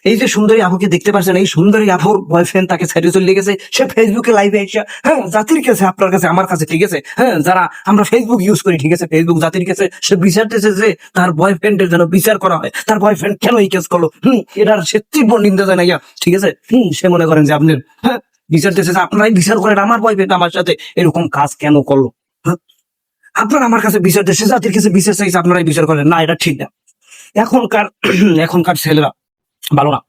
এই যে সুন্দরী আপুকে দেখতে পাচ্ছেন, এই সুন্দরী আপুর বয়ফ্রেন্ড তাকে ছেড়ে চলে গেছে। সে ফেসবুকে লাইভে এসে, হ্যাঁ, জাতির কাছে, আপনার কাছে, আমার কাছে, ঠিক আছে, হ্যাঁ, যারা আমরা ফেসবুক ইউজ করি, ঠিক আছে, ফেসবুক জাতির কাছে সে বিচারতেছে যে তার বয়ফ্রেন্ডের যেন বিচার করা হয়। তার বয়ফ্রেন্ড কেন এই কেস করলো, এটার সে তীব্র নিন্দা জানাইয়া, ঠিক আছে, সে মনে করেন যে আপনার, হ্যাঁ, বিচারতেছে যে আপনারাই বিচার করেন আমার বয়ফ্রেন্ড আমার সাথে এরকম কাজ কেন করলো। হ্যাঁ, আপনার আমার কাছে বিচার দিচ্ছে, জাতির কাছে বিচার চাইছে, আপনারাই বিচার করেন না, এটা ঠিক না। এখনকার এখনকার ছেলেরা ভালো না,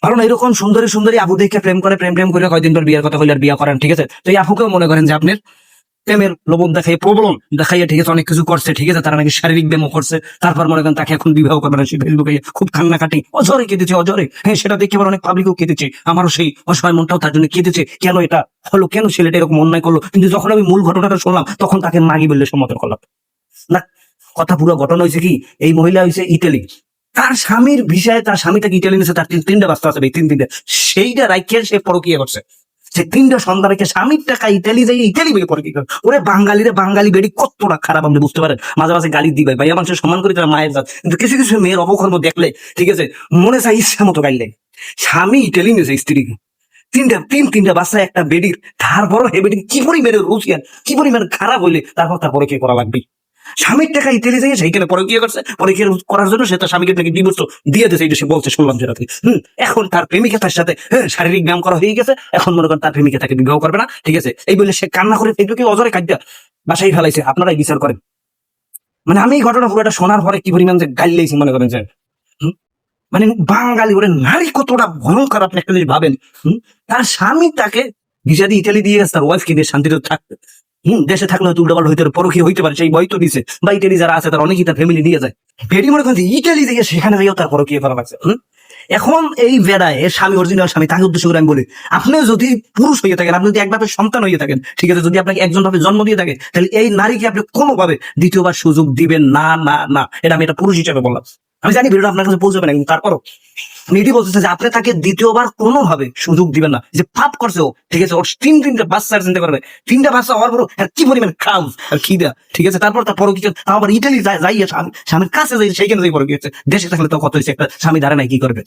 কারণ এরকম সুন্দরী সুন্দরী আপু দেখে প্রেম করে, প্রেম করে কয়দিন পর বিয়ের কথা হইলে আর বিয়ে করেন, ঠিক আছে। তো এই আপুকেও মনে করেন যে আপনার প্রেমের লোভন দেখাই, প্রবলন দেখাইয়া, ঠিক আছে, অনেক কিছু করছে, ঠিক আছে, তারা নাকি শারীরিক ব্যায়ামও করছে। তারপর মনে করেন তাকে এখন বিবাহ করবে না, সে ফেসবুকে খুব কান্নাকাটি অজরে কেঁদেছে, অজরে, হ্যাঁ, সেটা দেখে আবার অনেক পাবলিকও কেঁদেছে, আমারও সেই অসহায় মনটাও তার জন্য কেঁদেছে। কেন এটা হলো, কেন ছেলেটা এরকম অন্যায় করলো। কিন্তু যখন আমি মূল ঘটনাটা শুনলাম তখন তাকে মাগি বললে সম্মত করলাম না। কথা পুরো ঘটনা হয়েছে কি, এই মহিলা হয়েছে ইতালি, তার স্বামীর ভিসায় তার স্বামী তাকে ইটালি নিয়েছে, তার তিনটা বাচ্চা আছে, তিনটা, সেইটা রাইখে সে পরকিয়া করছে। সে তিনটা সন্তান রেখে স্বামীর টাকা ইটালি যাই, ইটালি বলে পরকিয়া করে। ওরে বাঙালিরে, বাঙালি বেড়ি কতটা খারাপ আপনি বুঝতে পারেন। মাঝে মাঝে গালি দিবে, ভাই মানুষের সম্মান করি, তারা মায়ের জাত, কিন্তু কিছু কিছু মেয়ের অপকর্ম দেখলে, ঠিক আছে, মনে চাই ইচ্ছা মতো গাইলে। স্বামী ইটালি নিয়েছে স্ত্রীকে, তিনটা বাচ্চা, একটা বেডির, তারপরও হে বেডি কি পরিমাণে রুচিয়ান, কি পরিমাণে খারাপ হইলে তারপর তারপরে কি করা লাগবে। স্বামীর টাকা ইতালি যাই সেইখানে পরকিয়া করছে, পরকিয়া করার জন্য সে তার স্বামীকে নাকি ডিভোর্স দিয়ে দিয়েছে, এটা সে বলছে, শুনলাম যেটাতে। এখন তার প্রেমিকা তার সাথে, হ্যাঁ, শারীরিক ব্যায়াম করা হয়ে গেছে, এখন মনে করেন তার প্রেমিকা তাকে বিবাহ করবে না, ঠিক আছে, এই বলে সে কান্না করে ফেসবুকে অজরে কাঁদা বাসায় ফেলাইছে। আপনারাই বিচার করেন। মানে আমি এই ঘটনা পুরোটা শোনার পরে কি পরিমাণ যে গাইলেছি, মনে করেন যে, মানে বাঙালি ওরে নারী কতটা ভয়ঙ্কর আপনি একটা জিনিস ভাবেন। তার স্বামী তাকে ভিসা দিয়ে ইটালি দিয়ে গেছে তার ওয়াইফকে নিয়ে শান্তিতে থাকতে। দেশে থাকলে হয়তো উল্টাপাল্টা হইতে পারে, পরকীয়া হইতে পারে, সেই ভয় তো দিছে। বা ইটালি যারা আছে তার অনেকেই তার ফ্যামিলি নিয়ে যায়। বেডি মনে করেন ইটালি থেকে সেখানে যাইও তার পরকীয়া করা লাগছে। এখন এই বেড়ায় এর স্বামী, অরিজিনাল স্বামী, তাকে উদ্দেশ্য করে আমি বলি, আপনি যদি পুরুষ হয়ে থাকেন, আপনি যদি এক বাপের সন্তান হয়ে থাকেন, ঠিক আছে, যদি আপনাকে একজন ভাবে জন্ম দিয়ে থাকে, তাহলে এই নারীকে আপনি কোনোভাবে দ্বিতীয়বার সুযোগ দিবেন না, না, না। এটা আমি একটা পুরুষ হিসেবে বললাম। আমি জানি ভিডিওটা আপনার কাছে পৌঁছবে না, কিন্তু তারপরও এটি বলতেছে যে আপনি তাকে দ্বিতীয়বার কোনোভাবে সুযোগ দিবেন না। যে পাপ করছে ও, ঠিক আছে, ওর তিনটা বাচ্চা চিন্তা করবে, তিনটা বাচ্চা হওয়ার পর কি পরিমাণ খাউস আর খিদা, ঠিক আছে, তারপর তার পরও কিছু, তাও আবার ইটালি যাইয়া স্বামীর কাছে যাই, সেইখানে যাই পরে গিয়েছে। দেশে থাকলে তো কত হয়েছে, একটা স্বামী ধারে নাই, কি করবে।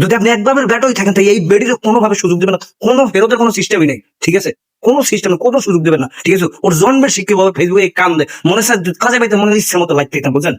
যদি আপনি একভাবে ব্যাটই থাকেন, তাই এই বেডির কোনোভাবে সুযোগ দেবেন না, কোনো ফেরতের কোনো সিস্টেমই নেই, ঠিক আছে, কোনো সিস্টেমে কোনো সুযোগ দেবেন না, ঠিক আছে। ওর জন্মের শিক্ষা ফেসবুকে কান দেয়, মনে হয় কাজে পাইতে মনে ইচ্ছে মতো লাগতে, বুঝছেন।